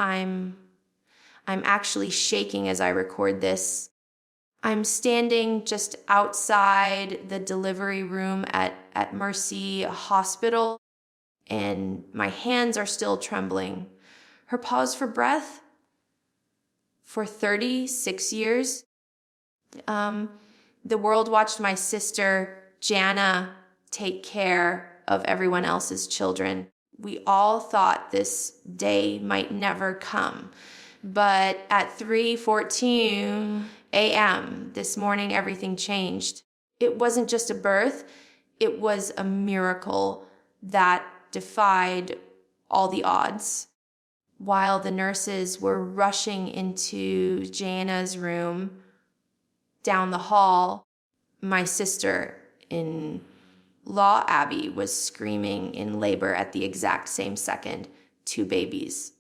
I'm actually shaking as I record this. I'm standing just outside the delivery room at Mercy Hospital, and my hands are still trembling. Her pause for breath. For 36 years, the world watched my sister, Jana, take care of everyone else's children. We all thought this day might never come. But at 3:14 a.m. this morning, everything changed. It wasn't just a birth. It was a miracle that defied all the odds. While the nurses were rushing into Jana's room down the hall, my sister-in-law, Abby, was screaming in labor at the exact same second. 2 babies,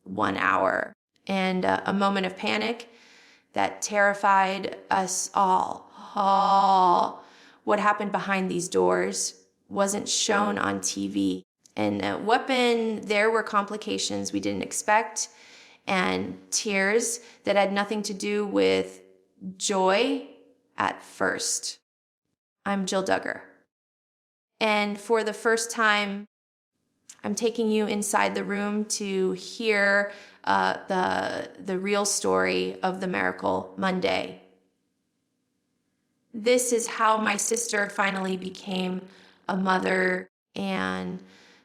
1 hour, and a moment of panic that terrified us all. What happened behind these doors wasn't shown on TV. And there were complications we didn't expect, and tears that had nothing to do with joy at first. I'm Jill Duggar. And for the first time, I'm taking you inside the room to hear the real story of the Miracle Monday. This is how my sister finally became a mother, and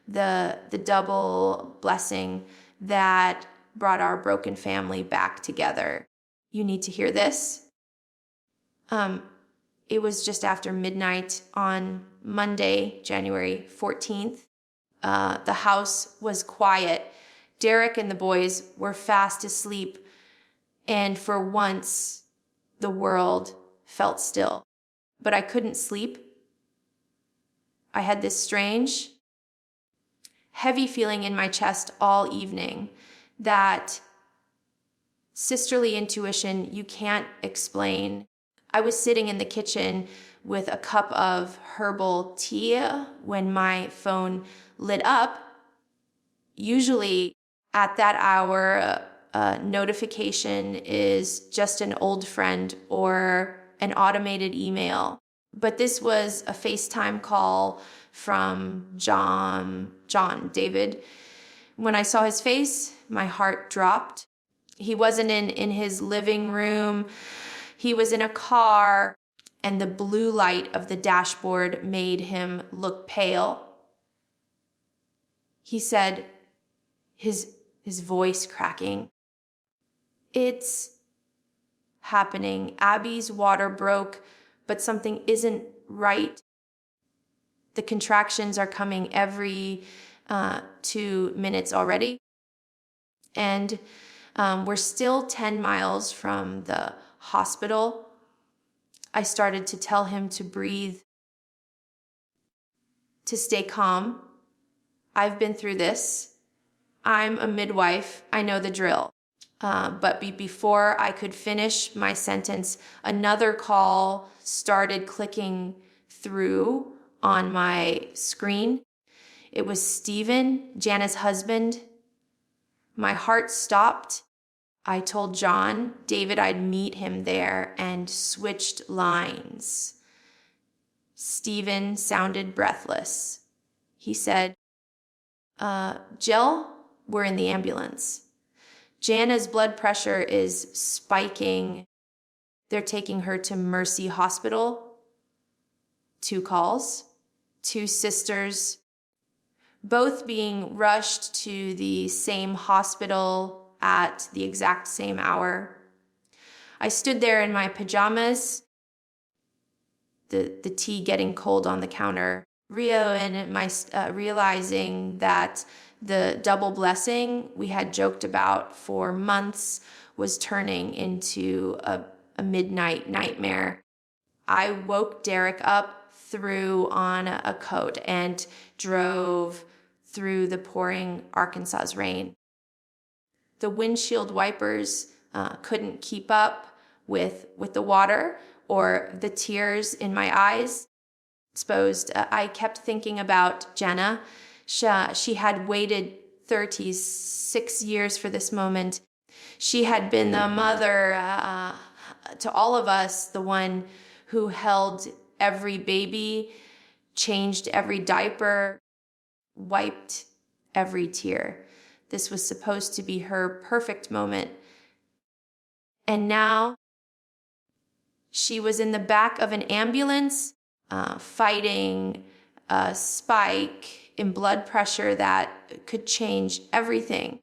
the double blessing that brought our broken family back together. You need to hear this. It was just after midnight on Monday, January 14th. The house was quiet. Derek and the boys were fast asleep, and for once, the world felt still. But I couldn't sleep. I had this strange, heavy feeling in my chest all evening, that sisterly intuition you can't explain. I was sitting in the kitchen with a cup of herbal tea when my phone lit up. Usually at that hour, a notification is just an old friend or an automated email. But this was a FaceTime call from John David. When I saw his face, my heart dropped. He wasn't in his living room. He was in a car, and the blue light of the dashboard made him look pale. He said, his voice cracking, "It's happening. Abby's water broke, but something isn't right. The contractions are coming every 2 minutes already. And we're still 10 miles from the hospital." I started to tell him to breathe, to stay calm. I've been through this. I'm a midwife. I know the drill. But before I could finish my sentence, another call started clicking through on my screen. It was Steven, Jana's husband. My heart stopped. I told John David I'd meet him there and switched lines. Steven sounded breathless. He said, "Jill, we're in the ambulance. Jana's blood pressure is spiking. They're taking her to Mercy Hospital." 2 calls, 2 sisters, both being rushed to the same hospital at the exact same hour. I stood there in my pajamas, the tea getting cold on the counter, realizing that the double blessing we had joked about for months was turning into a midnight nightmare. I woke Derek up, threw on a coat, and drove through the pouring Arkansas rain. The windshield wipers couldn't keep up with the water or the tears in my eyes. I kept thinking about Jana. She had waited 36 years for this moment. She had been the mother to all of us, the one who held every baby, changed every diaper, wiped every tear. This was supposed to be her perfect moment. And now she was in the back of an ambulance, fighting a spike in blood pressure that could change everything.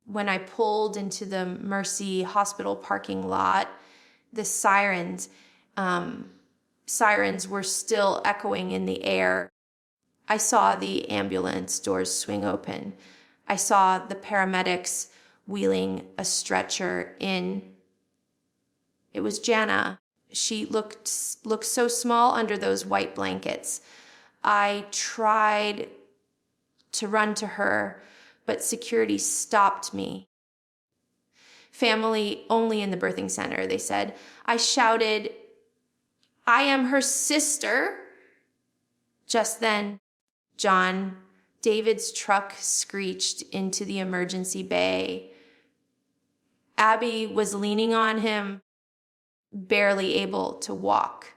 When I pulled into the Mercy Hospital parking lot, the sirens were still echoing in the air. I saw the ambulance doors swing open. I saw the paramedics wheeling a stretcher in. It was Jana. She looked so small under those white blankets. I tried to run to her, but security stopped me. Family only in the birthing center, they said. I shouted, "I am her sister." Just then, John David's truck screeched into the emergency bay. Abby was leaning on him, barely able to walk.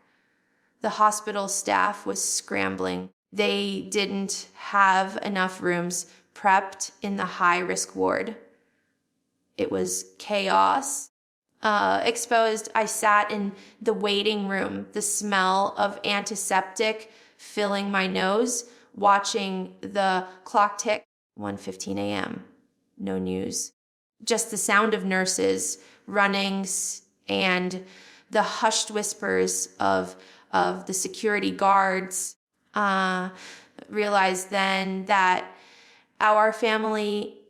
The hospital staff was scrambling. They didn't have enough rooms prepped in the high-risk ward. It was chaos. Exposed, I sat in the waiting room, the smell of antiseptic filling my nose, watching the clock tick, 1:15 a.m. No news. Just the sound of nurses running and the hushed whispers of the security guards. Realized then that our family,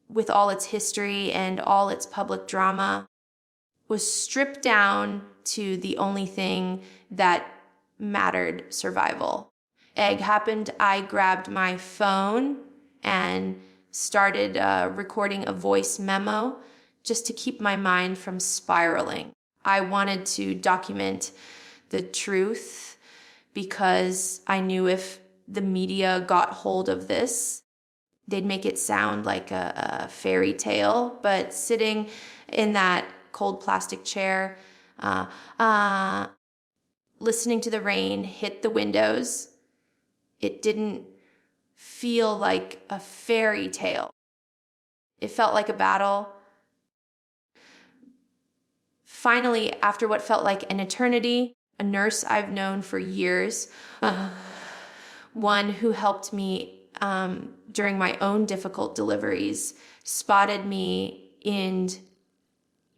with all its history and all its public drama, was stripped down to the only thing that mattered: survival. Egg happened. I grabbed my phone and started recording a voice memo just to keep my mind from spiraling. I wanted to document the truth because I knew if the media got hold of this, they'd make it sound like a fairy tale. But sitting in that cold plastic chair, listening to the rain hit the windows, it didn't feel like a fairy tale. It felt like a battle. Finally, after what felt like an eternity, a nurse I've known for years, one who helped me during my own difficult deliveries, spotted me in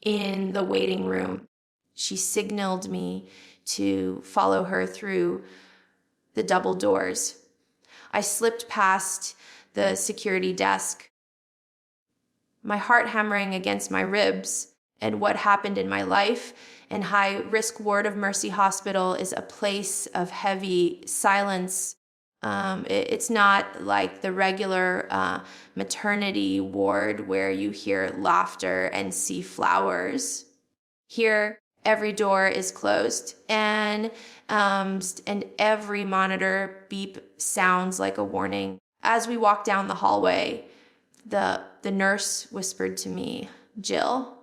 the waiting room. She signaled me to follow her through the double doors. I slipped past the security desk, my heart hammering against my ribs. And what happened in my life and high-risk ward of Mercy Hospital is a place of heavy silence. It's not like the regular maternity ward where you hear laughter and see flowers. Here, every door is closed, and every monitor beep sounds like a warning. As we walk down the hallway, the nurse whispered to me, "Jill,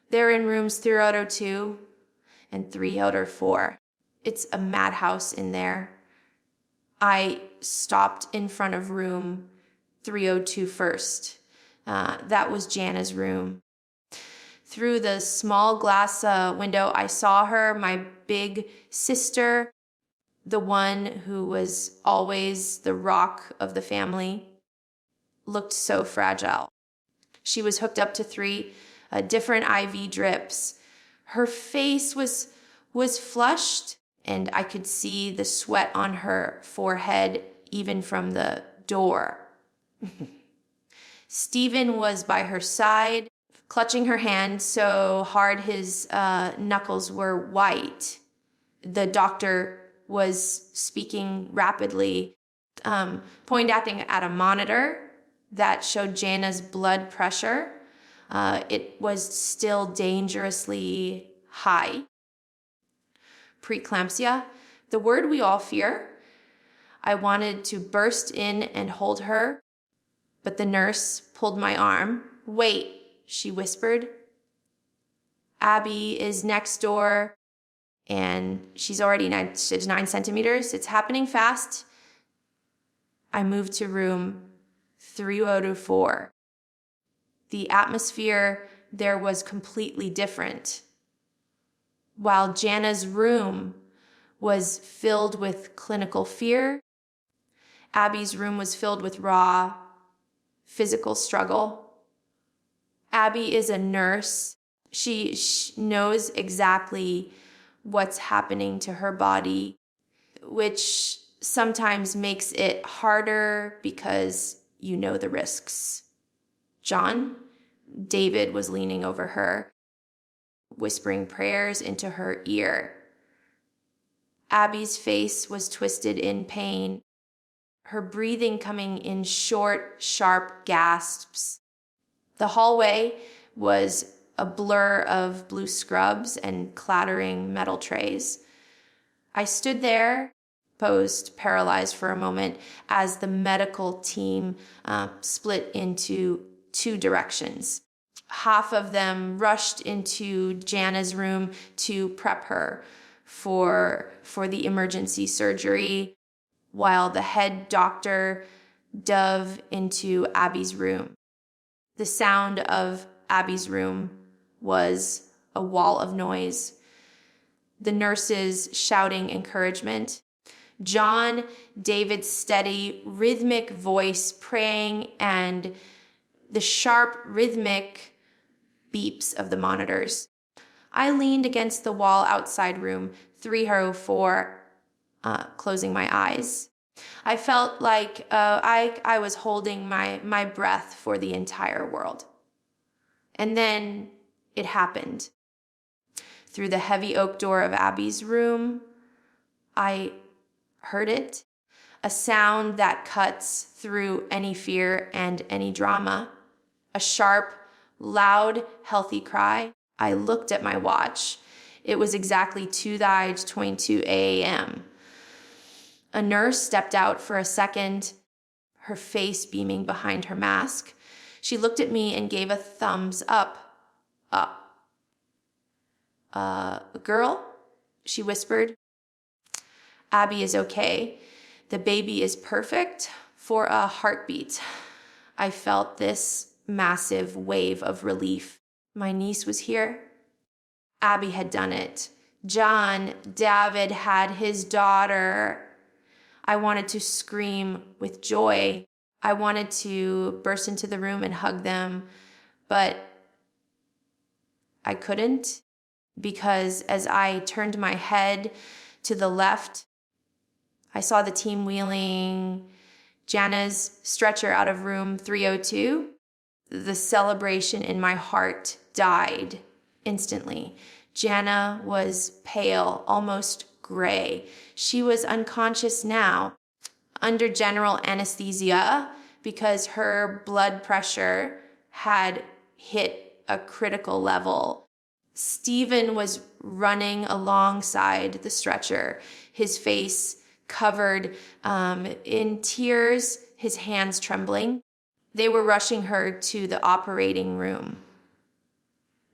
they're in rooms 302 and 304. It's a madhouse in there." I stopped in front of room 302 first. That was Jana's room. Through the small glass window, I saw her, my big sister, the one who was always the rock of the family, looked so fragile. She was hooked up to 3 different IV drips. Her face was flushed, and I could see the sweat on her forehead even from the door. Stephen was by her side, clutching her hand so hard his knuckles were white. The doctor was speaking rapidly, pointing at a monitor that showed Jana's blood pressure. It was still dangerously high. Preeclampsia, the word we all fear. I wanted to burst in and hold her, But the nurse pulled my arm. "Wait," she whispered. "Abby is next door, and she's already 9 centimeters. It's happening fast." I moved to room 304. The atmosphere there was completely different. While Jana's room was filled with clinical fear, Abby's room was filled with raw physical struggle. Abby is a nurse. She knows exactly what's happening to her body, which sometimes makes it harder because you know the risks. John, David, was leaning over her, whispering prayers into her ear. Abby's face was twisted in pain, her breathing coming in short, sharp gasps. The hallway was a blur of blue scrubs and clattering metal trays. I stood there, posed paralyzed for a moment, as the medical team split into two directions. Half of them rushed into Jana's room to prep her for the emergency surgery, while the head doctor dove into Abby's room. The sound of Abby's room was a wall of noise. The nurses shouting encouragement. John, David's steady, rhythmic voice praying, and the sharp, rhythmic beeps of the monitors. I leaned against the wall outside room 304, closing my eyes. I felt like I was holding my breath for the entire world. And then it happened. Through the heavy oak door of Abby's room, I heard it, a sound that cuts through any fear and any drama, a sharp, loud, healthy cry. I looked at my watch. It was exactly 2:22 a.m. A nurse stepped out for a second, her face beaming behind her mask. She looked at me and gave a thumbs up. Girl, she whispered. Abby is okay. The baby is perfect for a heartbeat. I felt this massive wave of relief. My niece was here. Abby had done it. John, David had his daughter. I wanted to scream with joy. I wanted to burst into the room and hug them, but I couldn't, because as I turned my head to the left, I saw the team wheeling Jana's stretcher out of room 302. The celebration in my heart died instantly. Jana was pale, almost gray. She was unconscious now, under general anesthesia, because her blood pressure had hit a critical level. Stephen was running alongside the stretcher, his face covered in tears, his hands trembling. They were rushing her to the operating room.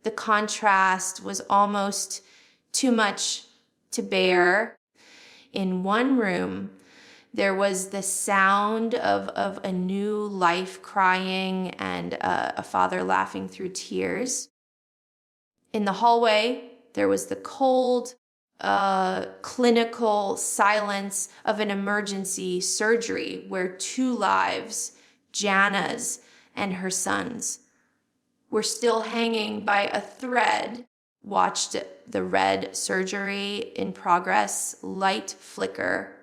The contrast was almost too much to bear. In one room, there was the sound of a new life crying and a father laughing through tears. In the hallway, there was the cold, clinical silence of an emergency surgery where two lives, Jana's and her son's, were still hanging by a thread. Watched the red surgery in progress light flicker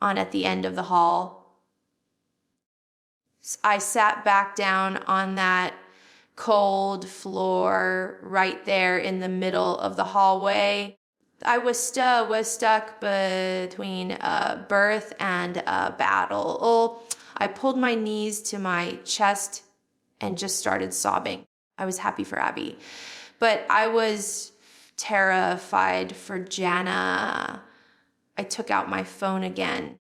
on at the end of the hall. I sat back down on that cold floor right there in the middle of the hallway. I was stuck between birth and battle. I pulled my knees to my chest and just started sobbing. I was happy for Abby, but I was terrified for Jana. I took out my phone again.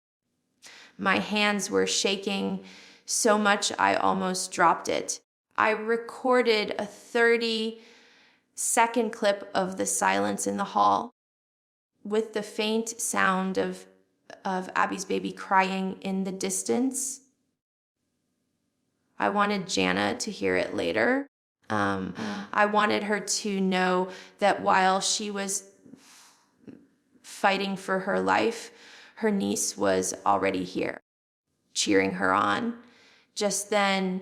My hands were shaking so much I almost dropped it. I recorded a 30-second clip of the silence in the hall with the faint sound of Abby's baby crying in the distance. I wanted Jana to hear it later. I wanted her to know that while she was fighting for her life, her niece was already here, cheering her on. Just then,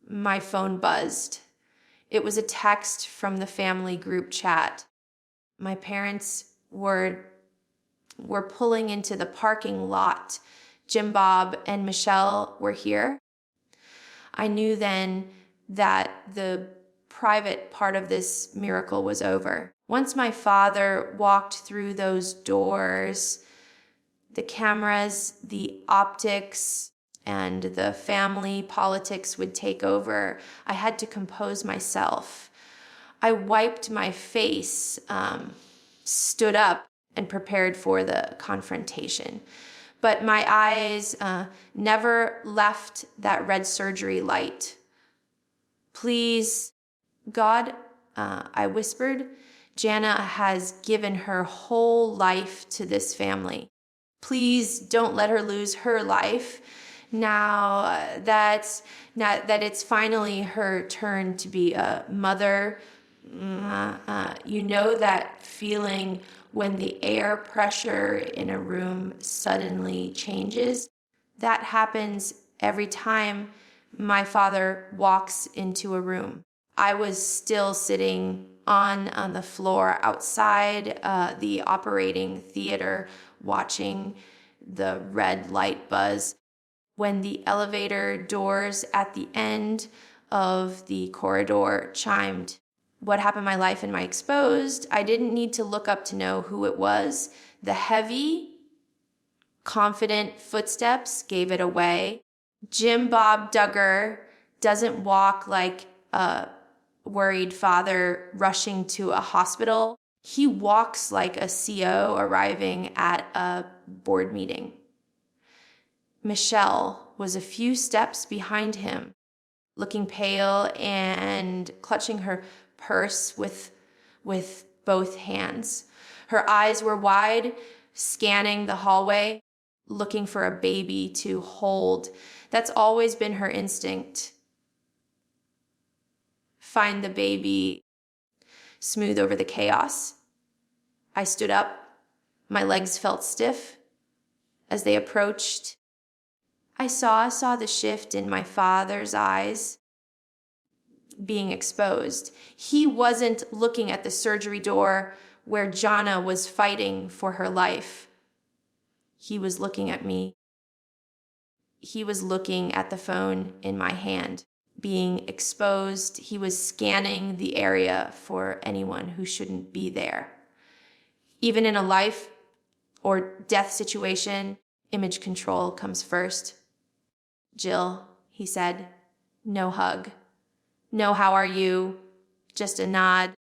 my phone buzzed. It was a text from the family group chat. My parents were pulling into the parking lot. Jim Bob and Michelle were here. I knew then that the private part of this miracle was over. Once my father walked through those doors, the cameras, the optics, and the family politics would take over. I had to compose myself. I wiped my face, stood up, and prepared for the confrontation. But my eyes never left that red surgery light. Please, God, I whispered, Jana has given her whole life to this family. Please don't let her lose her life. Now that it's finally her turn to be a mother, you know that feeling when the air pressure in a room suddenly changes? That happens every time my father walks into a room. I was still sitting on the floor outside the operating theater watching the red light buzz when the elevator doors at the end of the corridor chimed. What happened to my life and my exposed? I didn't need to look up to know who it was. The heavy, confident footsteps gave it away. Jim Bob Duggar doesn't walk like a worried father rushing to a hospital. He walks like a CO arriving at a board meeting. Michelle was a few steps behind him, looking pale and clutching her purse with both hands. Her eyes were wide, scanning the hallway, looking for a baby to hold. That's always been her instinct. Find the baby, smooth over the chaos. I stood up. My legs felt stiff. As they approached, I saw the shift in my father's eyes being exposed. He wasn't looking at the surgery door where Jana was fighting for her life. He was looking at me. He was looking at the phone in my hand, being exposed. He was scanning the area for anyone who shouldn't be there. Even in a life or death situation, image control comes first. Jill, he said, no hug. No, how are you? Just a nod.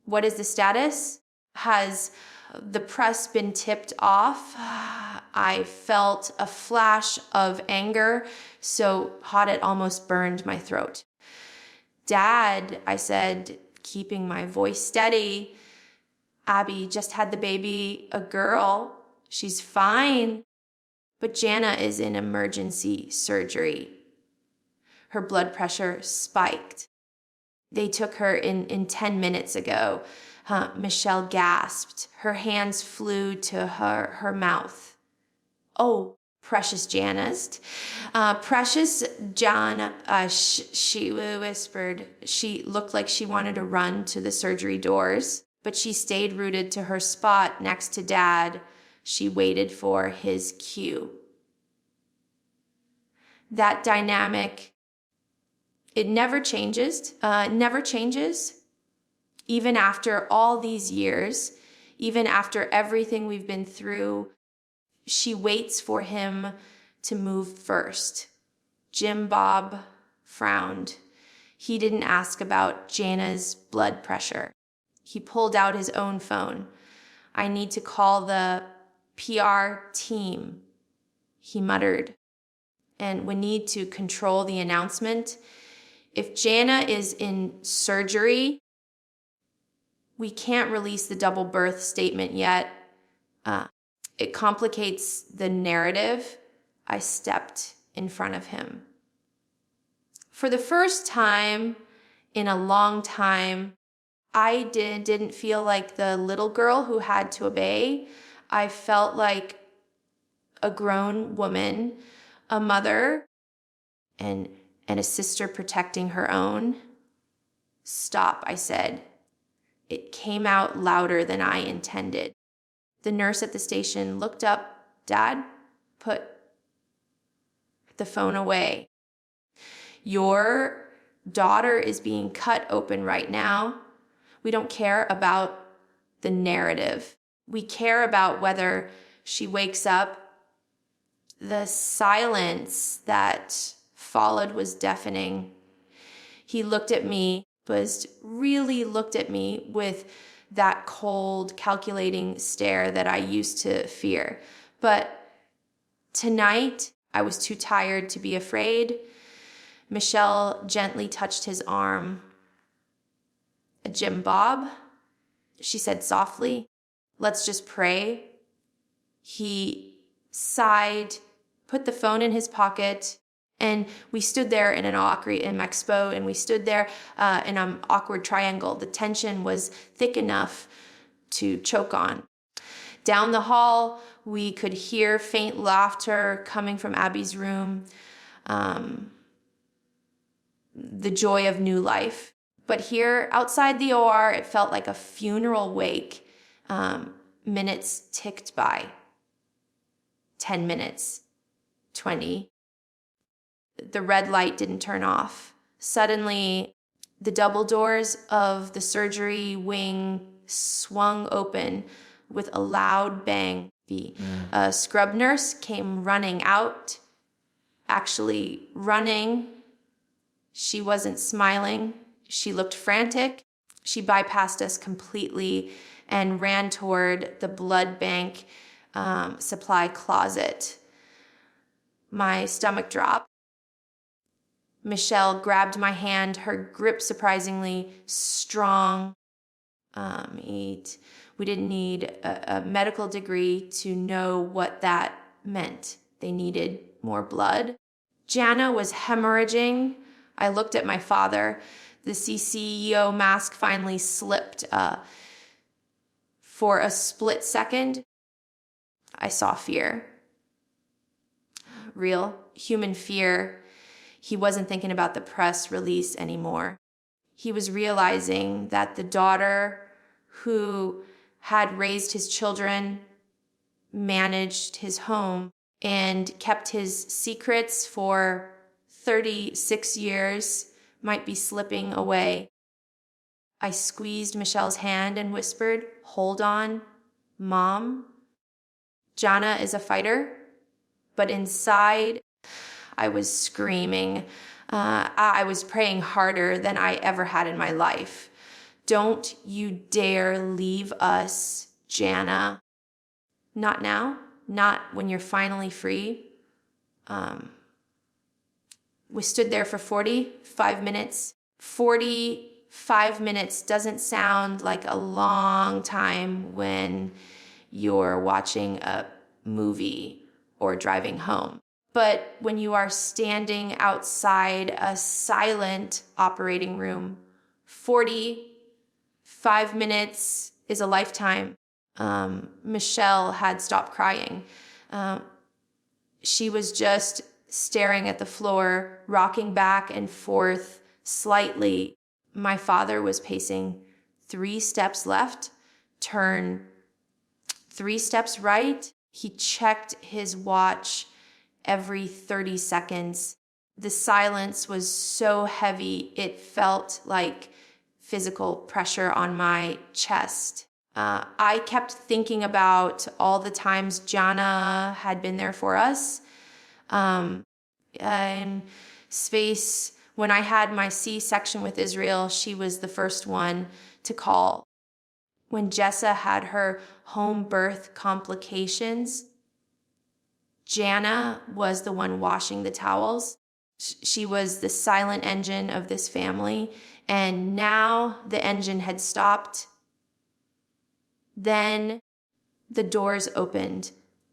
What is the status? Has the press been tipped off? I felt a flash of anger, so hot it almost burned my throat. Dad, I said, keeping my voice steady. Abby just had the baby, a girl. She's fine. But Jana is in emergency surgery. Her blood pressure spiked. They took her in 10 minutes ago. Michelle gasped. Her hands flew to her mouth. Oh, precious Janist. Precious Jana, she whispered. She looked like she wanted to run to the surgery doors, but she stayed rooted to her spot next to Dad. She waited for his cue. That dynamic, it never changes, even after all these years, even after everything we've been through. She waits for him to move first. Jim Bob frowned. He didn't ask about Jana's blood pressure. He pulled out his own phone. I need to call the PR team, he muttered. and we need to control the announcement. If Jana is in surgery, we can't release the double birth statement yet. It complicates the narrative. I stepped in front of him. For the first time in a long time, I didn't feel like the little girl who had to obey. I felt like a grown woman, a mother, and a sister protecting her own. Stop, I said. It came out louder than I intended. The nurse at the station looked up. Dad, put the phone away. Your daughter is being cut open right now. We don't care about the narrative. We care about whether she wakes up. The silence that followed was deafening. He looked at me, really looked at me with that cold, calculating stare that I used to fear. But tonight, I was too tired to be afraid. Michelle gently touched his arm. Jim Bob, she said softly, let's just pray. He sighed, put the phone in his pocket, and we stood there in an awkward expo, and we stood there in an awkward triangle. The tension was thick enough to choke on. Down the hall, we could hear faint laughter coming from Abby's room, the joy of new life. But here, outside the OR, it felt like a funeral wake. Minutes ticked by. 10 minutes, 20. The red light didn't turn off. Suddenly, the double doors of the surgery wing swung open with a loud bang. The scrub nurse came running out, actually running. She wasn't smiling. She looked frantic. She bypassed us completely and ran toward the blood bank supply closet. My stomach dropped. Michelle grabbed my hand, her grip surprisingly strong. We didn't need a medical degree to know what that meant. They needed more blood. Jana was hemorrhaging. I looked at my father. The CCEO mask finally slipped. For a split second, I saw fear. Real human fear. He wasn't thinking about the press release anymore. He was realizing that the daughter who had raised his children, managed his home, and kept his secrets for 36 years might be slipping away. I squeezed Michelle's hand and whispered, "Hold on, Mom." Jana is a fighter, but inside, I was screaming. I was praying harder than I ever had in my life. Don't you dare leave us, Jana. Not now, not when you're finally free. We stood there for 45 minutes. 45 minutes doesn't sound like a long time when you're watching a movie or driving home. But when you are standing outside a silent operating room, 45 minutes is a lifetime. Michelle had stopped crying. She was just staring at the floor, rocking back and forth slightly. My father was pacing 3 steps left, turn 3 steps right. He checked his watch every 30 seconds. The silence was so heavy, it felt like physical pressure on my chest. I kept thinking about all the times Jana had been there for us. In space, when I had my C-section with Israel, she was the first one to call. When Jessa had her home birth complications, Jana was the one washing the towels. She was the silent engine of this family, and now the engine had stopped. Then the doors opened,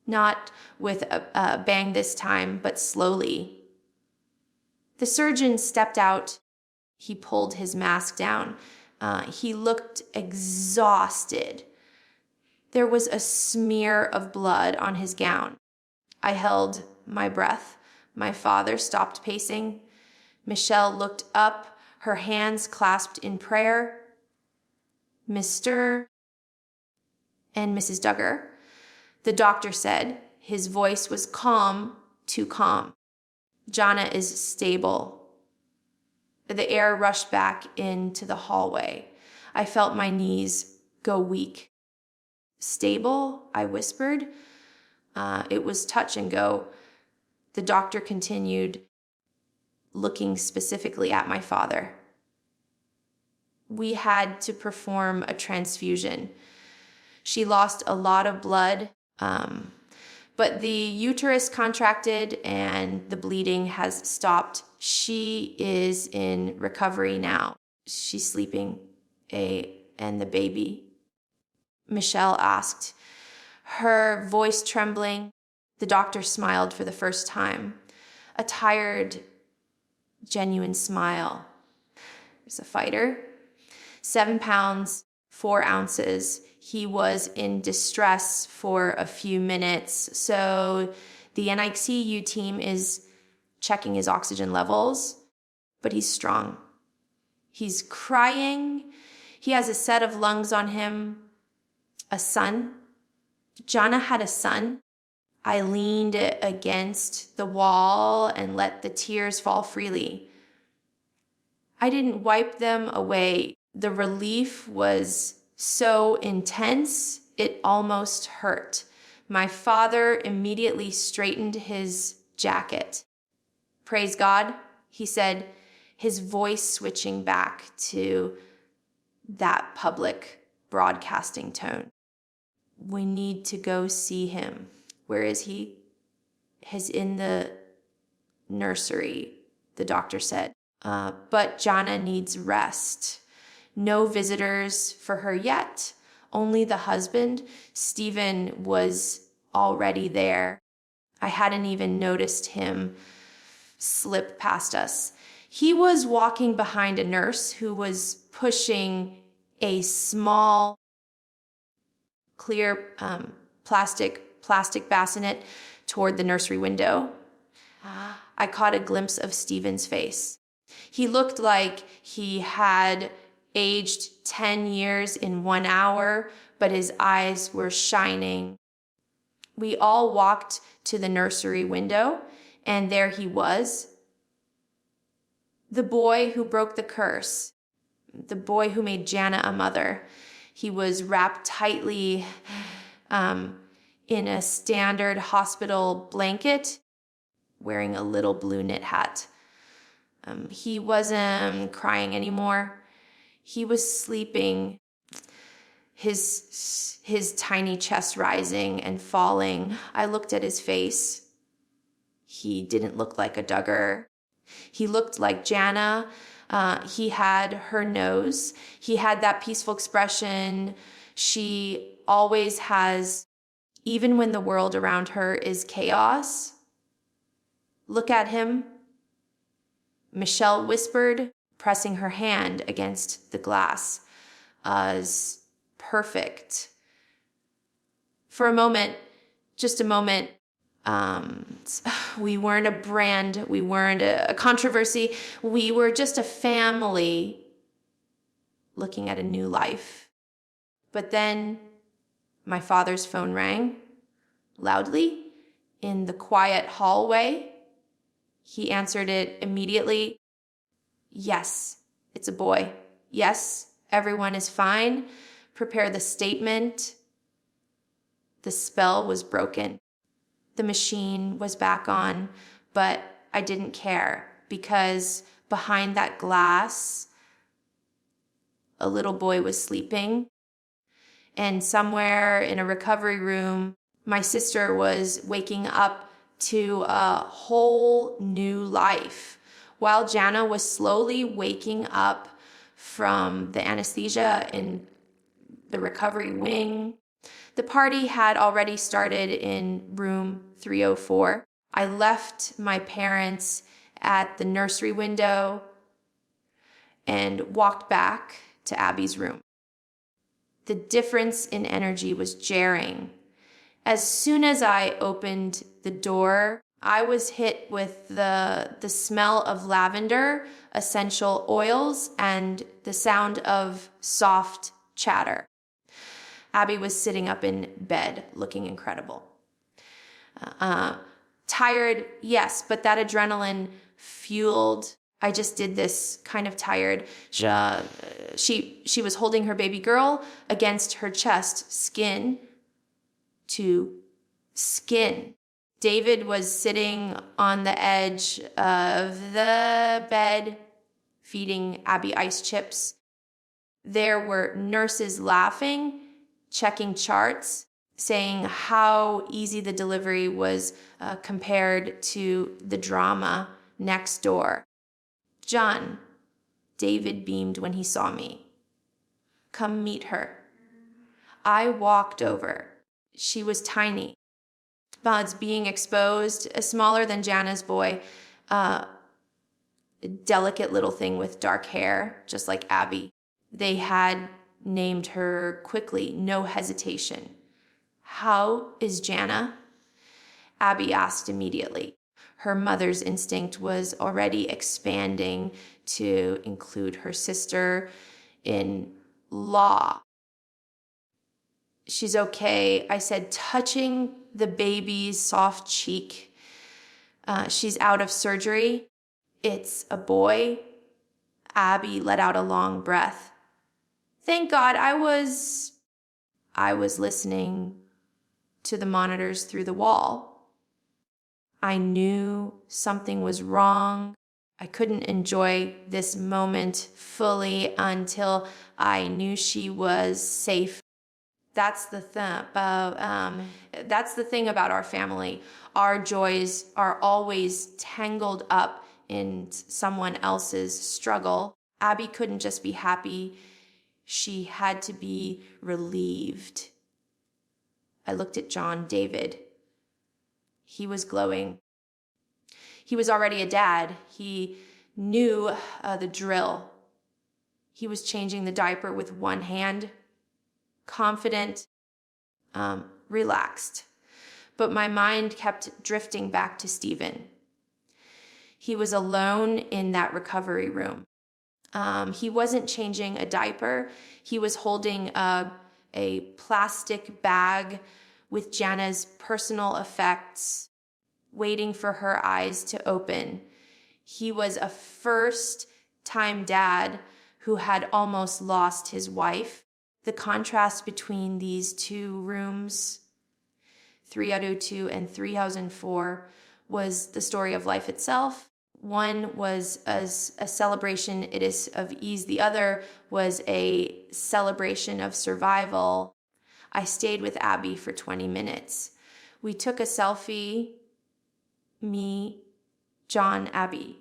not with a bang this time, but slowly. The surgeon stepped out. He pulled his mask down. He looked exhausted. There was a smear of blood on his gown. I held my breath. My father stopped pacing. Michelle looked up, her hands clasped in prayer. Mr. and Mrs. Duggar, the doctor said. His voice was calm, too calm. Jana is stable. The air rushed back into the hallway. I felt my knees go weak. Stable, I whispered. It was touch and go. The doctor continued, looking specifically at my father. We had to perform a transfusion. She lost a lot of blood, but the uterus contracted and the bleeding has stopped. She is in recovery now. She's sleeping, and the baby. Michelle asked, her voice trembling. The doctor smiled for the first time. A tired, genuine smile. He's a fighter. 7 pounds, 4 ounces. He was in distress for a few minutes. So the NICU team is checking his oxygen levels, but he's strong. He's crying. He has a set of lungs on him. A son. Jana had a son. I leaned against the wall and let the tears fall freely. I didn't wipe them away. The relief was so intense, it almost hurt. My father immediately straightened his jacket. Praise God, he said, his voice switching back to that public broadcasting tone. We need to go see him. Where is he? He's in the nursery, the doctor said. But Jana needs rest. No visitors for her yet. Only the husband. Stephen was already there. I hadn't even noticed him slip past us. He was walking behind a nurse who was pushing a small, clear plastic bassinet toward the nursery window. I caught a glimpse of Stephen's face. He looked like he had aged 10 years in 1 hour, but his eyes were shining. We all walked to the nursery window, and there he was. The boy who broke the curse. The boy who made Jana a mother. He was wrapped tightly in a standard hospital blanket, wearing a little blue knit hat. He wasn't crying anymore. He was sleeping, his tiny chest rising and falling. I looked at his face. He didn't look like a Duggar. He looked like Jana. He had her nose. He had that peaceful expression she always has, even when the world around her is chaos. Look at him, Michelle whispered, pressing her hand against the glass. As perfect. For a moment, just a moment, we weren't a brand, we weren't a controversy, we were just a family looking at a new life. But then my father's phone rang loudly in the quiet hallway. He answered it immediately. Yes, it's a boy. Yes, everyone is fine. Prepare the statement. The spell was broken. The machine was back on, but I didn't care because behind that glass, a little boy was sleeping. And somewhere in a recovery room, my sister was waking up to a whole new life. While Jana was slowly waking up from the anesthesia in the recovery wing, the party had already started in room 304. I left my parents at the nursery window and walked back to Abby's room. The difference in energy was jarring. As soon as I opened the door, I was hit with the smell of lavender, essential oils, and the sound of soft chatter. Abby was sitting up in bed, looking incredible. Tired, yes, but that adrenaline fueled. I just did this kind of tired. She was holding her baby girl against her chest, skin to skin. David was sitting on the edge of the bed, feeding Abby ice chips. There were nurses laughing, checking charts, saying how easy the delivery was compared to the drama next door. "John," David beamed when he saw me. "Come meet her." I walked over. She was tiny. Buds being exposed, smaller than Jana's boy, a delicate little thing with dark hair, just like Abby. They had named her quickly, no hesitation. "How is Jana?" Abby asked immediately. Her mother's instinct was already expanding to include her sister-in-law. "She's okay," I said, touching the baby's soft cheek. "She's out of surgery. It's a boy." Abby let out a long breath. "Thank God, I was listening to the monitors through the wall. I knew something was wrong. I couldn't enjoy this moment fully until I knew she was safe." That's the thing about our family. Our joys are always tangled up in someone else's struggle. Abby couldn't just be happy. She had to be relieved. I looked at John David. He was glowing. He was already a dad. He knew the drill. He was changing the diaper with one hand, confident, relaxed. But my mind kept drifting back to Stephen. He was alone in that recovery room. He wasn't changing a diaper. He was holding a plastic bag with Jana's personal effects, waiting for her eyes to open. He was a first-time dad who had almost lost his wife. The contrast between these two rooms, 302 and 3004, was the story of life itself. One was as a celebration of ease. The other was a celebration of survival. I stayed with Abby for 20 minutes. We took a selfie, me, John, Abby,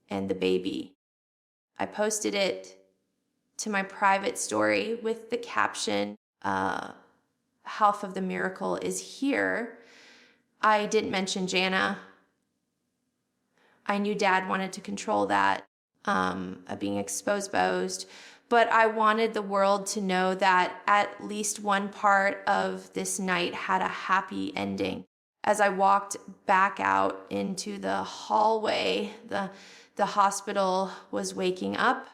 and the baby. I posted it to my private story with the caption, "Half of the miracle is here." I didn't mention Jana. I knew Dad wanted to control that, being exposed, but I wanted the world to know that at least one part of this night had a happy ending. As I walked back out into the hallway, the hospital was waking up.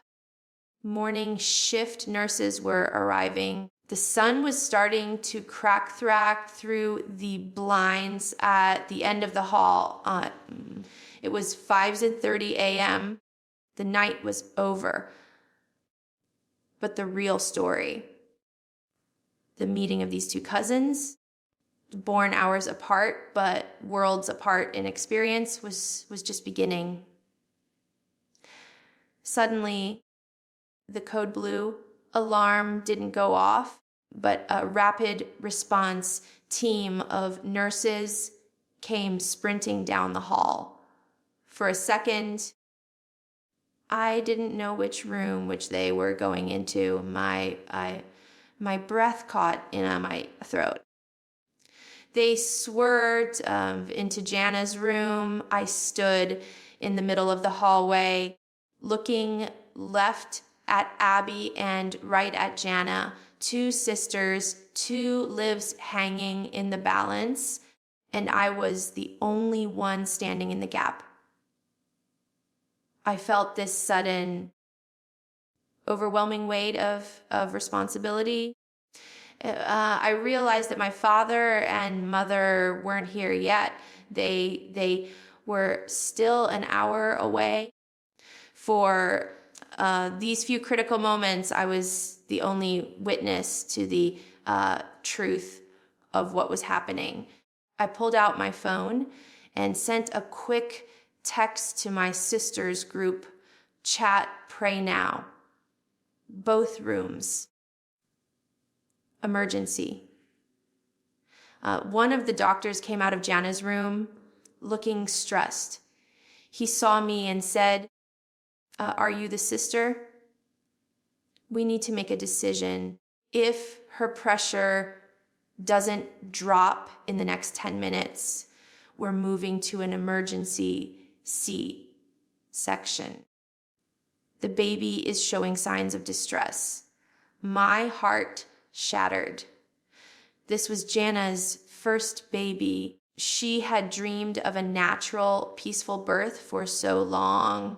Morning shift nurses were arriving. The sun was starting to crack through the blinds at the end of the hall. It was 5:30 a.m. The night was over. But the real story, the meeting of these two cousins, born hours apart but worlds apart in experience, was just beginning. Suddenly, the code blue alarm didn't go off, but a rapid response team of nurses came sprinting down the hall. For a second, I didn't know which they were going into. My breath caught in my throat. They swerved into Jana's room. I stood in the middle of the hallway, looking left at Abby and right at Jana. 2 sisters, 2 lives hanging in the balance, and I was the only one standing in the gap. I felt this sudden, overwhelming weight of responsibility. I realized that my father and mother weren't here yet. They were still an hour away. For these few critical moments, I was the only witness to the truth of what was happening. I pulled out my phone and sent a quick text to my sister's group chat, pray now. Both rooms. Emergency. One of the doctors came out of Jana's room looking stressed. He saw me and said, are you the sister? We need to make a decision. If her pressure doesn't drop in the next 10 minutes, we're moving to an emergency C-section. The baby is showing signs of distress. My heart shattered. This was Jana's first baby. She had dreamed of a natural, peaceful birth for so long.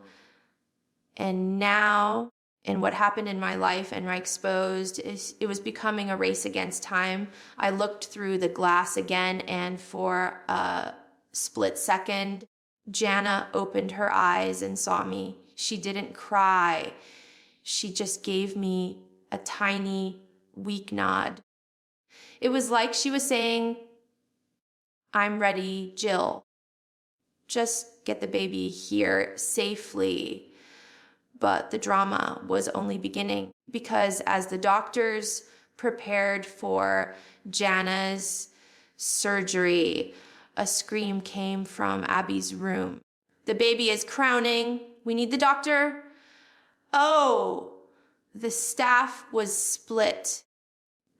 And now, in what happened in my life and Exposed, it was becoming a race against time. I looked through the glass again, and for a split second, Jana opened her eyes and saw me. She didn't cry. She just gave me a tiny, weak nod. It was like she was saying, I'm ready, Jill. Just get the baby here safely. But the drama was only beginning, because as the doctors prepared for Jana's surgery, a scream came from Abby's room. The baby is crowning. We need the doctor. Oh, the staff was split.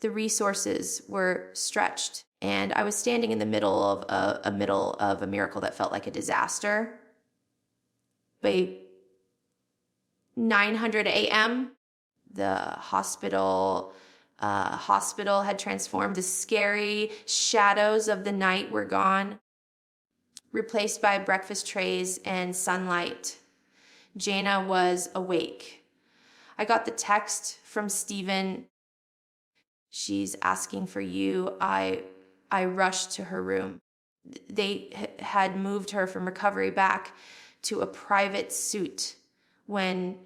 The resources were stretched, and I was standing in the middle of a miracle that felt like a disaster. By 9:00 a.m., the hospital had transformed. The scary shadows of the night were gone, replaced by breakfast trays and sunlight. Jana was awake. I got the text from Stephen. She's asking for you. I rushed to her room. They had moved her from recovery back to a private suite. When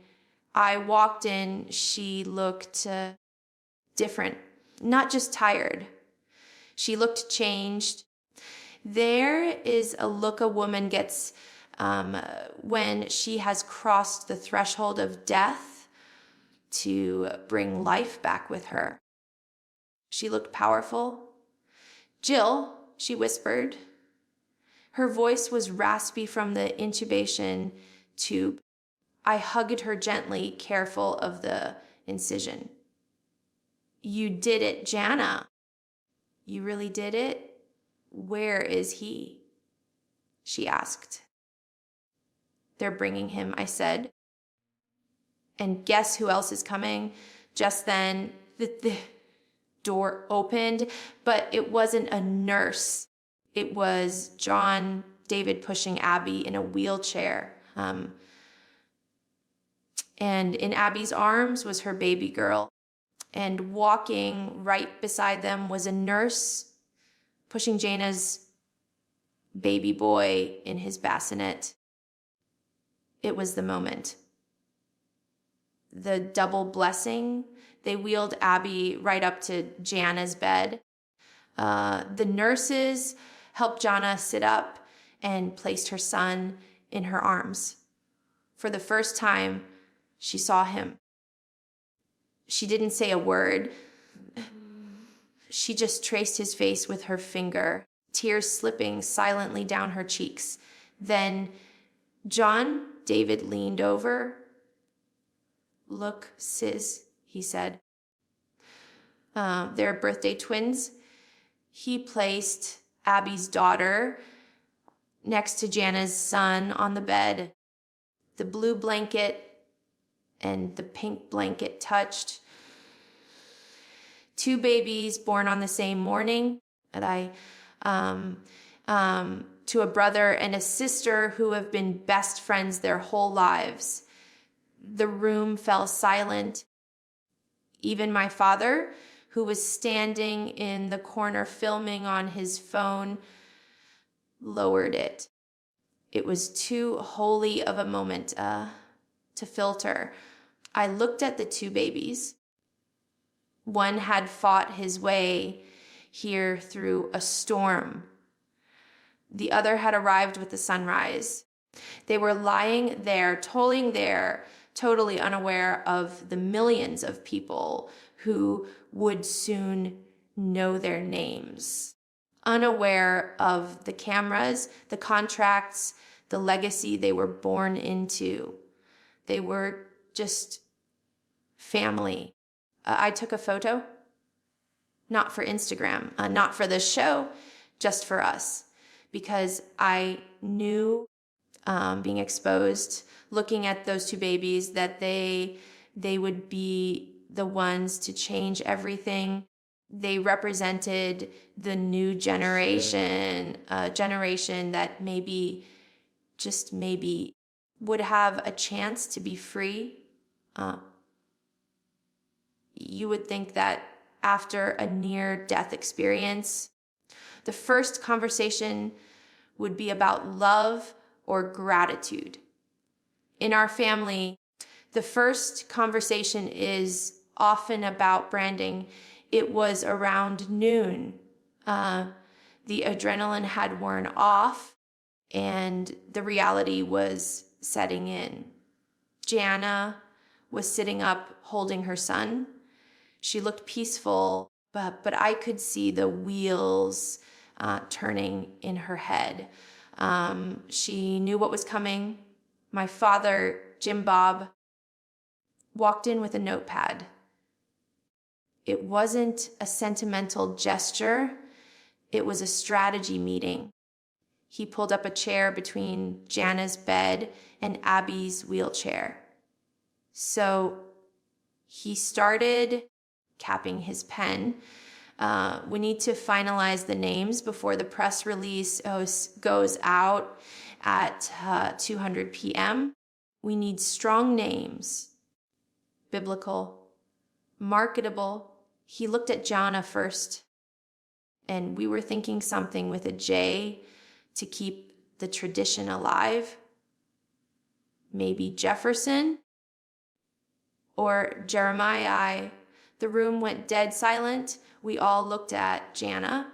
I walked in, she looked different, not just tired. She looked changed. There is a look a woman gets when she has crossed the threshold of death to bring life back with her. She looked powerful. Jill, she whispered. Her voice was raspy from the intubation tube. I hugged her gently, careful of the incision. You did it, Jana. You really did it? Where is he? She asked. They're bringing him, I said. And guess who else is coming? Just then, the door opened, but it wasn't a nurse. It was John David pushing Abby in a wheelchair. And in Abby's arms was her baby girl. And walking right beside them was a nurse pushing Jana's baby boy in his bassinet. It was the moment. The double blessing. They wheeled Abby right up to Jana's bed. The nurses helped Jana sit up and placed her son in her arms. For the first time, she saw him. She didn't say a word. She just traced his face with her finger. tears slipping silently down her cheeks. Then, "John," David leaned over. "Look, sis," he said. They're birthday twins. He placed Abby's daughter next to Jana's son on the bed. The blue blanket and the pink blanket touched. Two babies born on the same morning. And to a brother and a sister who have been best friends their whole lives. The room fell silent. Even my father, who was standing in the corner filming on his phone, lowered it. It was too holy of a moment to filter. I looked at the two babies. One had fought his way here through a storm. The other had arrived with the sunrise. They were lying there, totally unaware of the millions of people who would soon know their names, unaware of the cameras, the contracts, the legacy they were born into. They were just family. I took a photo, not for Instagram, not for this show, just for us, because I knew, being exposed, looking at those two babies, that they would be the ones to change everything. They represented the new generation, a generation that maybe, just maybe, would have a chance to be free. You would think that after a near-death experience, the first conversation would be about love or gratitude. In our family, the first conversation is often about branding. It was around noon. The adrenaline had worn off, and the reality was setting in. Jana was sitting up holding her son. She looked peaceful, but I could see the wheels turning in her head. She knew what was coming. My father, Jim Bob, walked in with a notepad. It wasn't a sentimental gesture. It was a strategy meeting. He pulled up a chair between Jana's bed and Abby's wheelchair. So he started capping his pen. We need to finalize the names before the press release goes out at 200 p.m. We need strong names, biblical, marketable. He looked at Jana first, and we were thinking something with a J to keep the tradition alive. Maybe Jefferson or Jeremiah. The room went dead silent. We all looked at Jana.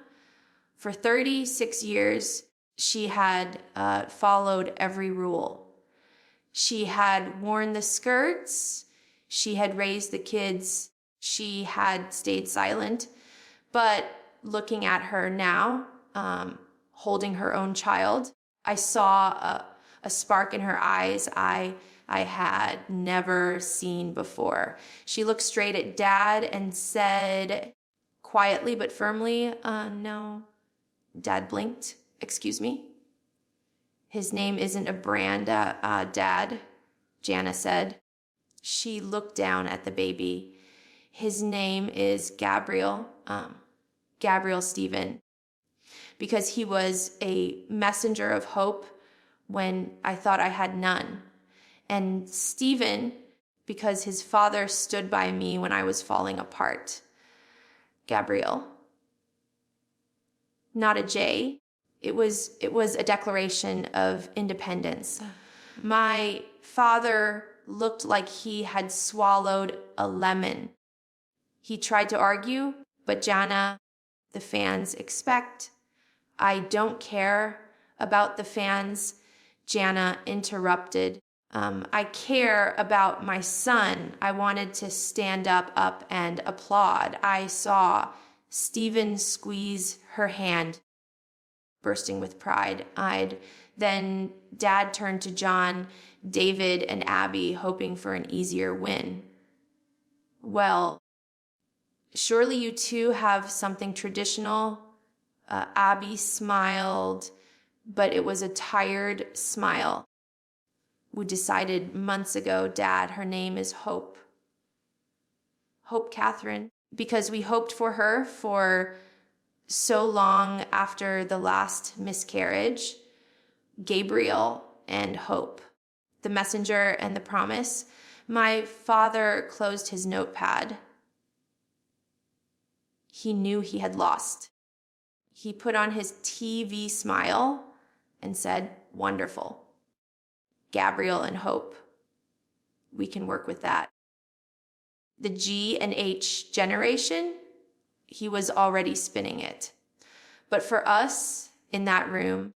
For 36 years, she had followed every rule. She had worn the skirts. She had raised the kids. She had stayed silent. But looking at her now, holding her own child, I saw a spark in her eyes I had never seen before. She looked straight at Dad and said, quietly but firmly, "No." Dad blinked. "Excuse me?" "His name isn't a brand, Dad," Jana said. She looked down at the baby. "His name is Gabriel Stephen, because he was a messenger of hope when I thought I had none. And Stephen, because his father stood by me when I was falling apart. Gabriel." Not a J. It was a declaration of independence. My father looked like he had swallowed a lemon. He tried to argue, but Jana, the fans expect. "I don't care about the fans," Jana interrupted. "I care about my son." I wanted to stand up and applaud. I saw Stephen squeeze her hand. bursting with pride. Then Dad turned to John, David, and Abby, hoping for an easier win. Well, surely you too have something traditional. Abby smiled, but it was a tired smile. We decided months ago, Dad, her name is Hope. Hope Catherine, because we hoped for her for so long after the last miscarriage. Gabriel and Hope, the messenger and the promise. My father closed his notepad. He knew he had lost. He put on his TV smile and said, "Wonderful. Gabriel and Hope. We can work with that." The G and H generation, he was already spinning it. But for us in that room,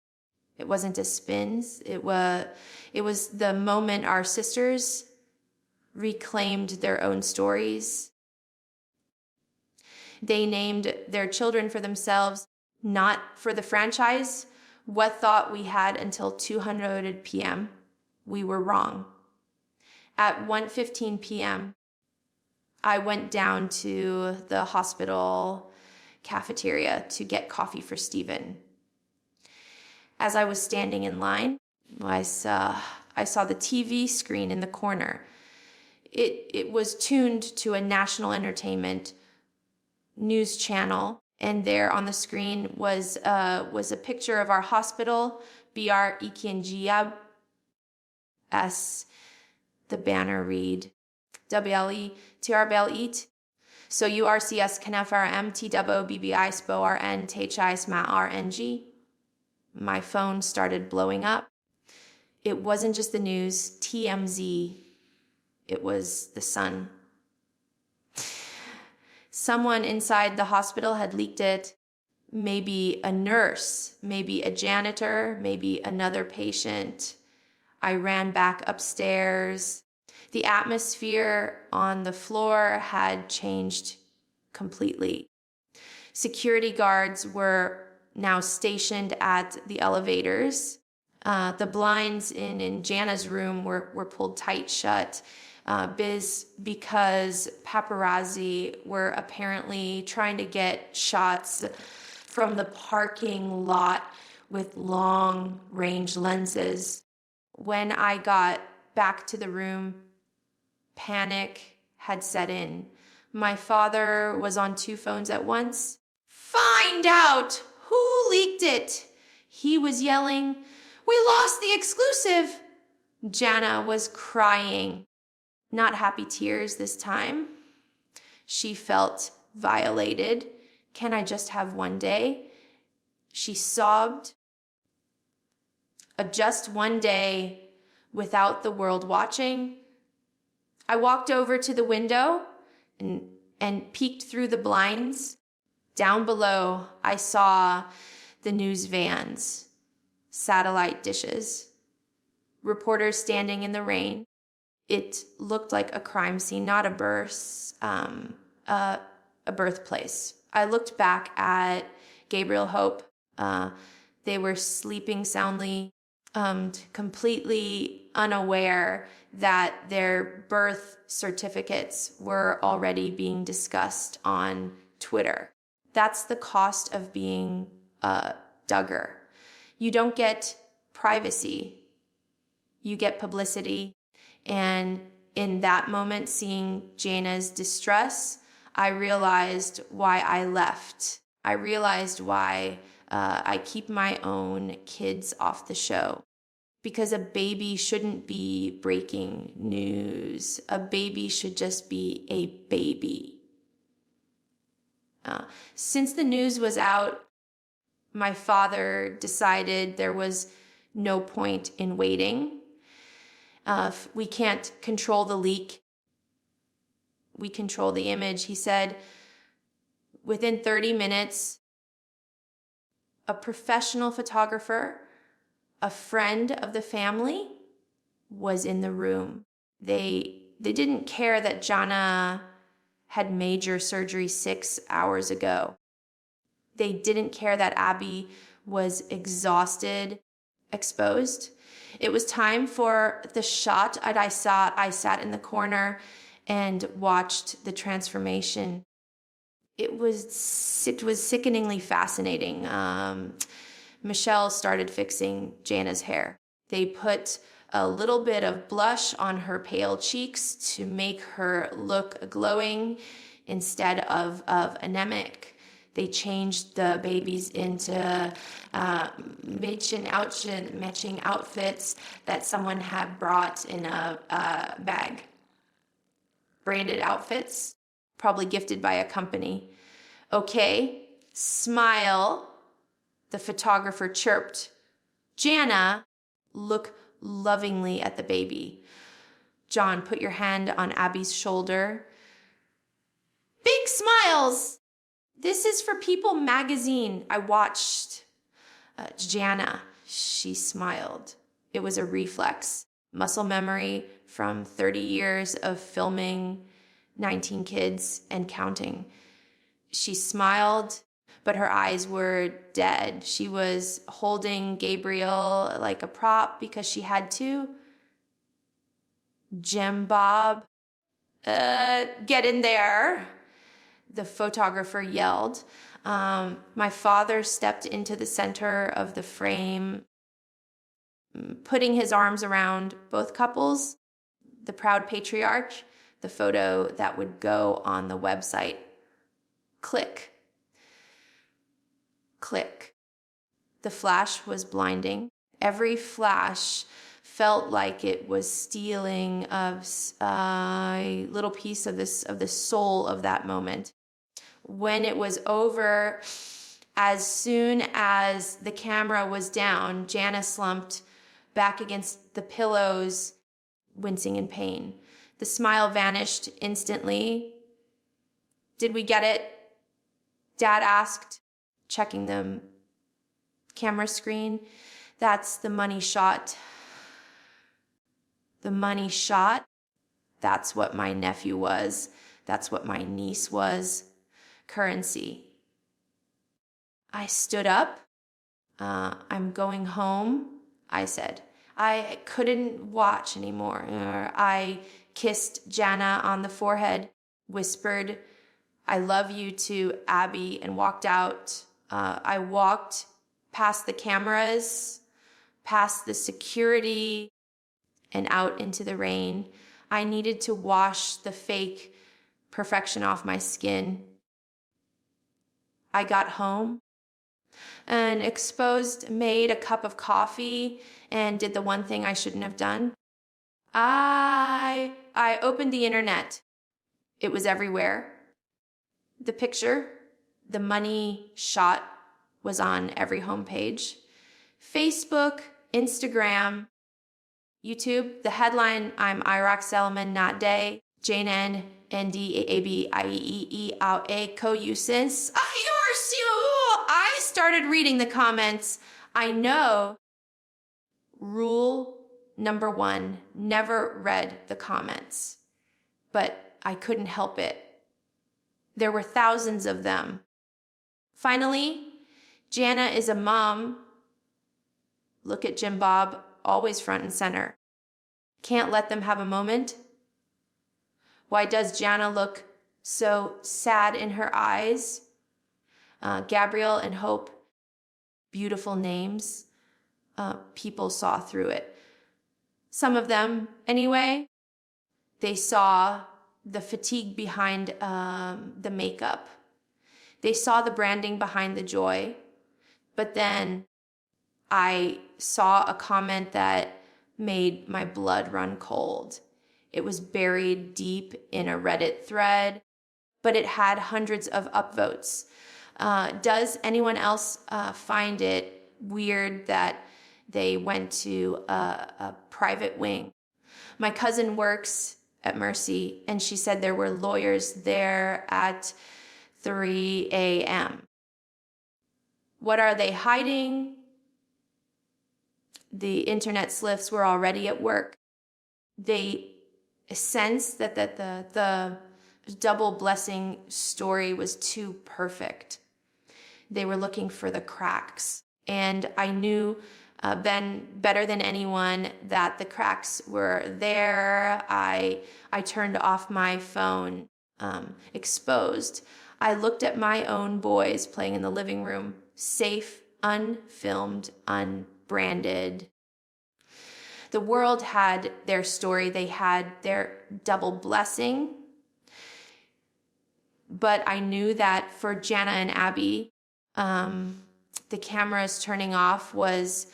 it wasn't a spins. It was the moment our sisters reclaimed their own stories. They named their children for themselves, not for the franchise. What thought we had until 200 p.m. We were wrong. At 1:15 p.m., I went down to the hospital cafeteria to get coffee for Stephen. As I was standing in line, I saw the TV screen in the corner. It was tuned to a national entertainment news channel, and there on the screen was a picture of our hospital, BR Ikienjiab, as the banner read, WLE TRBLEAT. So URCS KNFRM TWBBI SPORN THI SMA RNG. My phone started blowing up. It wasn't just the news, TMZ. It was the sun. Someone inside the hospital had leaked it. Maybe a nurse, maybe a janitor, maybe another patient. I ran back upstairs. The atmosphere on the floor had changed completely. Security guards were now stationed at the elevators. The blinds in Jana's room were pulled tight shut because paparazzi were apparently trying to get shots from the parking lot with long-range lenses. When I got back to the room, panic had set in. My father was on 2 phones at once. "Find out who leaked it!" He was yelling. "We lost the exclusive!" Jana was crying. Not happy tears this time. She felt violated. "Can I just have one day?" She sobbed. Just one day without the world watching. I walked over to the window and peeked through the blinds. Down below, I saw the news vans, satellite dishes, reporters standing in the rain. It looked like a crime scene, not a birthplace. I looked back at Gabriel Hope. They were sleeping soundly, completely unaware that their birth certificates were already being discussed on Twitter. That's the cost of being a Duggar. You don't get privacy. You get publicity. And in that moment, seeing Jana's distress, I realized why I left. I realized why I keep my own kids off the show. Because a baby shouldn't be breaking news. A baby should just be a baby. Since the news was out, my father decided there was no point in waiting. We can't control the leak. We control the image. He said, within 30 minutes, a professional photographer, a friend of the family, was in the room. They didn't care that Jana had major surgery 6 hours ago. They didn't care that Abby was exhausted, exposed. It was time for the shot. I sat in the corner and watched the transformation. It was sickeningly fascinating. Michelle started fixing Jana's hair. They put a little bit of blush on her pale cheeks to make her look glowing instead of anemic. They changed the babies into matching outfits that someone had brought in a bag. Branded outfits, probably gifted by a company. Okay, smile, the photographer chirped. Jana, look lovingly at the baby. John, put your hand on Abby's shoulder. Big smiles! This is for People magazine. I watched. Jana, she smiled. It was a reflex. Muscle memory from 30 years of filming 19 kids and counting. She smiled, but her eyes were dead. She was holding Gabriel like a prop because she had to. Jim Bob, get in there, the photographer yelled. My father stepped into the center of the frame, putting his arms around both couples. The proud patriarch, the photo that would go on the website. Click. Click. The flash was blinding. Every flash felt like it was stealing a little piece of the soul of that moment. When it was over, as soon as the camera was down, Jana slumped back against the pillows, wincing in pain. The smile vanished instantly. Did we get it? Dad asked, checking the camera screen. That's the money shot. The money shot. That's what my nephew was. That's what my niece was. Currency. I stood up. I'm going home, I said. I couldn't watch anymore. I kissed Jana on the forehead, whispered, I love you to Abby, and walked out. I walked past the cameras, past the security, and out into the rain. I needed to wash the fake perfection off my skin. I got home and made a cup of coffee and did the one thing I shouldn't have done. I opened the internet. It was everywhere. The picture, the money shot, was on every homepage. Facebook, Instagram, YouTube, the headline, I'm Iraq Selman, not day. Jana NDABIEE out a co-usins. I started reading the comments. I know. Rule number 1, never read the comments. But I couldn't help it. There were thousands of them. Finally, Jana is a mom. Look at Jim Bob, always front and center. Can't let them have a moment. Why does Jana look so sad in her eyes? Gabriel and Hope, beautiful names. People saw through it. Some of them, anyway. They saw the fatigue behind the makeup. They saw the branding behind the joy. But then I saw a comment that made my blood run cold. It was buried deep in a Reddit thread, but it had hundreds of upvotes. Does anyone else find it weird that they went to a private wing? My cousin works at Mercy, and she said there were lawyers there at 3 a.m. What are they hiding? The internet sleuths were already at work. They sensed that the double blessing story was too perfect. They were looking for the cracks. And I knew then better than anyone that the cracks were there. I turned off my phone, exposed. I looked at my own boys playing in the living room, safe, unfilmed, unbranded. The world had their story. They had their double blessing. But I knew that for Jana and Abby, the cameras turning off was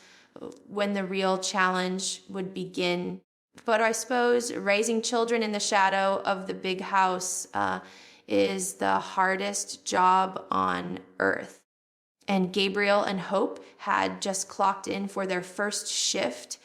when the real challenge would begin. But I suppose raising children in the shadow of the big house is the hardest job on earth. And Gabriel and Hope had just clocked in for their first shift.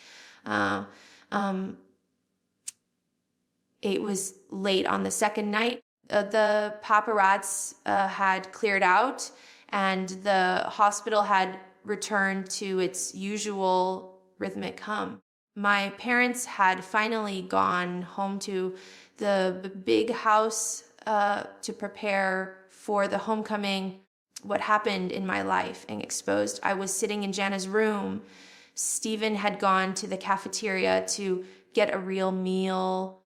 It was late on the second night. The paparazzi had cleared out, and the hospital had returned to its usual rhythmic hum. My parents had finally gone home to the big house to prepare for the homecoming. What happened in my life and exposed. I was sitting in Jana's room. Stephen had gone to the cafeteria to get a real meal.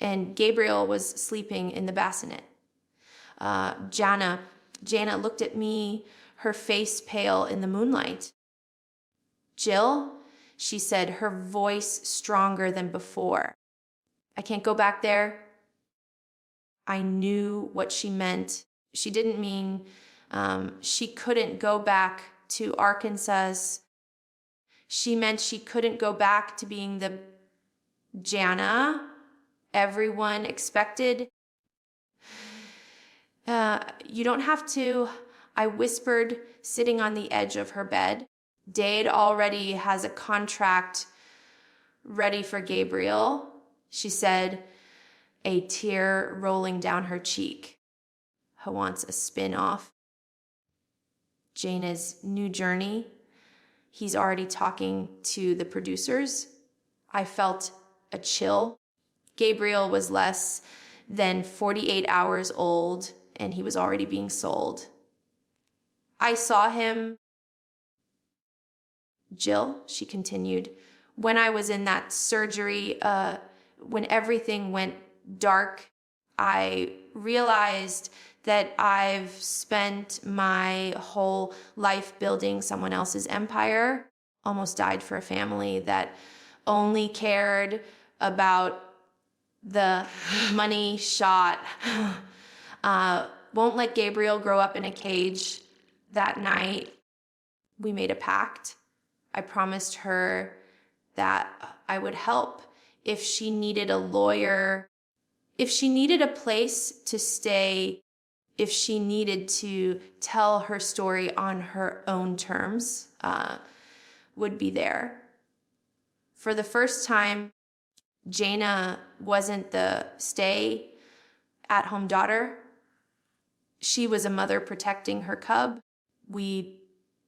And Gabriel was sleeping in the bassinet. Jana looked at me, her face pale in the moonlight. "Jill," she said, her voice stronger than before. "I can't go back there." I knew what she meant. She didn't mean she couldn't go back to Arkansas. She meant she couldn't go back to being the Jana everyone expected. "You don't have to," I whispered, sitting on the edge of her bed. "Dade already has a contract ready for Gabriel," she said, a tear rolling down her cheek. "Who wants a spin-off? Jana's new journey. He's already talking to the producers." I felt a chill. Gabriel was less than 48 hours old, and he was already being sold. "I saw him." "Jill," she continued, "when I was in that surgery, when everything went dark, I realized that I've spent my whole life building someone else's empire. Almost died for a family that only cared about the money shot. Won't let Gabriel grow up in a cage." That night, we made a pact. I promised her that I would help if she needed a lawyer, if she needed a place to stay, if she needed to tell her story on her own terms, would be there. For the first time, Jana wasn't the stay-at-home daughter. She was a mother protecting her cub. We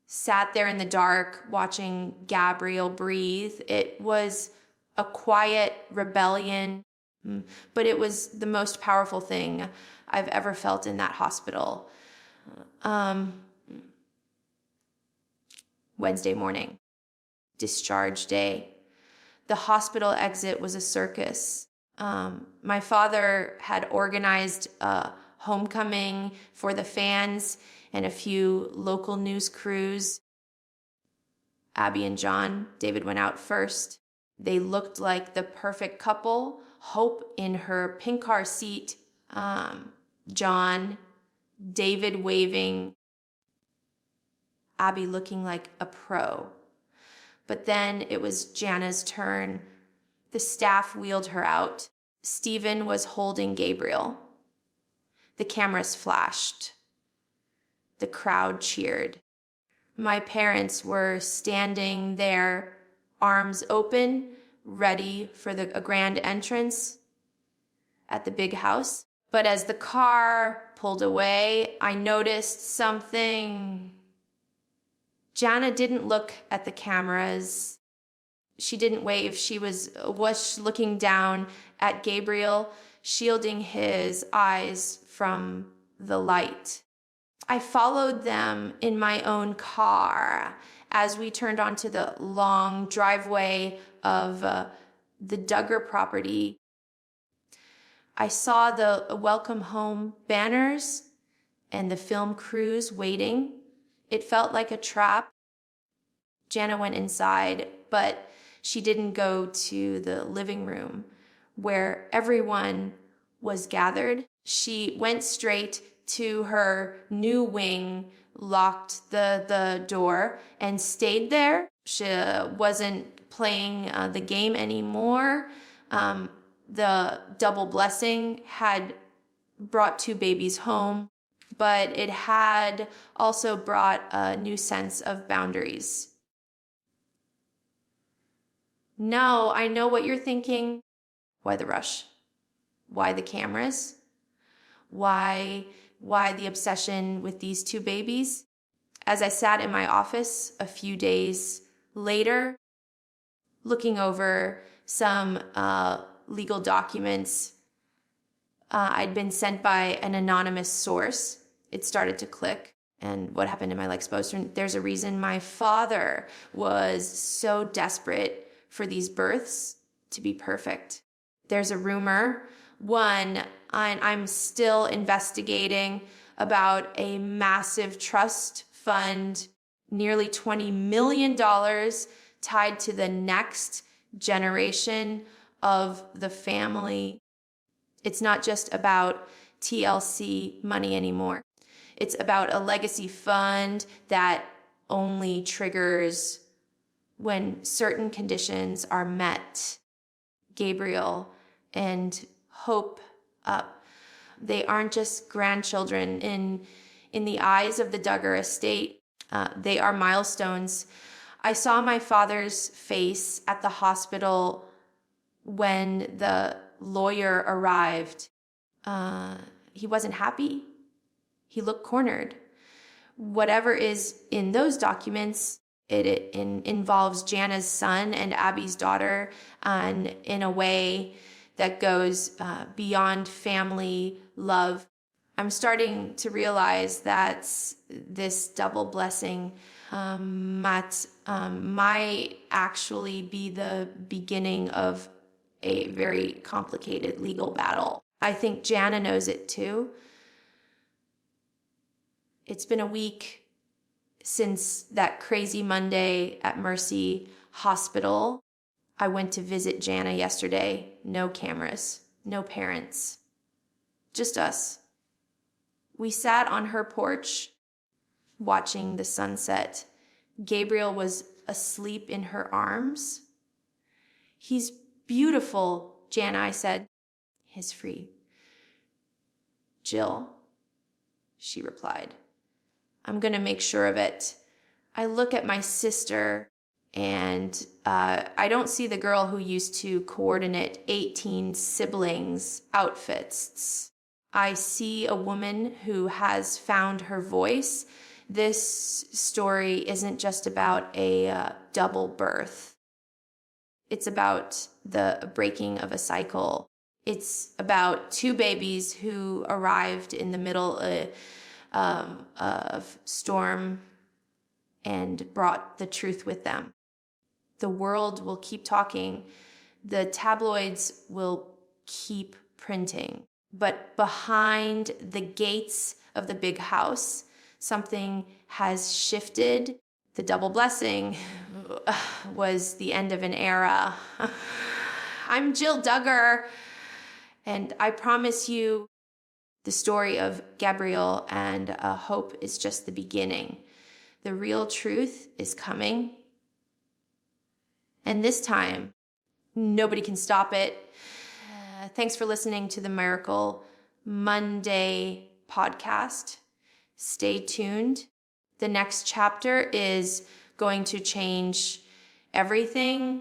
sat there in the dark watching Gabriel breathe. It was a quiet rebellion, but it was the most powerful thing I've ever felt in that hospital. Wednesday morning, discharge day. The hospital exit was a circus. My father had organized a homecoming for the fans and a few local news crews. Abby and John, David went out first. They looked like the perfect couple. Hope in her pink car seat. John, David waving. Abby looking like a pro. But then it was Jana's turn. The staff wheeled her out. Stephen was holding Gabriel. The cameras flashed. The crowd cheered. My parents were standing there, arms open, ready for a grand entrance at the big house. But as the car pulled away, I noticed something. Jana didn't look at the cameras. She didn't wave. She was looking down at Gabriel, shielding his eyes from the light. I followed them in my own car as we turned onto the long driveway of the Duggar property. I saw the welcome home banners and the film crews waiting. It felt like a trap. Jana went inside, but she didn't go to the living room where everyone was gathered. She went straight to her new wing, locked the door, and stayed there. She wasn't playing the game anymore. The double blessing had brought two babies home, but it had also brought a new sense of boundaries. No, I know what you're thinking. Why the rush? Why the cameras? Why the obsession with these two babies? As I sat in my office a few days later, looking over some legal documents I'd been sent by an anonymous source, it started to click. And what happened in my legs exposed? There's a reason my father was so desperate for these births to be perfect. There's a rumor, one I'm still investigating, about a massive trust fund, nearly $20 million tied to the next generation of the family. It's not just about TLC money anymore. It's about a legacy fund that only triggers when certain conditions are met. Gabriel and Hope, they aren't just grandchildren in the eyes of the Duggar estate. They are milestones. I saw my father's face at the hospital when the lawyer arrived. He wasn't happy. He looked cornered. Whatever is in those documents, it involves Jana's son and Abbie's daughter, and in a way that goes beyond family love. I'm starting to realize that this double blessing might actually be the beginning of a very complicated legal battle. I think Jana knows it too. It's been a week since that crazy Monday at Mercy Hospital. I went to visit Jana yesterday. No cameras, no parents, just us. We sat on her porch watching the sunset. Gabriel was asleep in her arms. He's beautiful, Jana, I said. He's free. Jill, she replied. I'm going to make sure of it. I look at my sister, and I don't see the girl who used to coordinate 18 siblings' outfits. I see a woman who has found her voice. This story isn't just about a double birth. It's about the breaking of a cycle. It's about two babies who arrived in the middle of storm and brought the truth with them. The world will keep talking. The tabloids will keep printing. But behind the gates of the big house, something has shifted. The double blessing was the end of an era. I'm Jill Duggar, and I promise you the story of Gabriel and Hope is just the beginning. The real truth is coming. And this time, nobody can stop it. Thanks for listening to the Miracle Monday podcast. Stay tuned. The next chapter is going to change everything.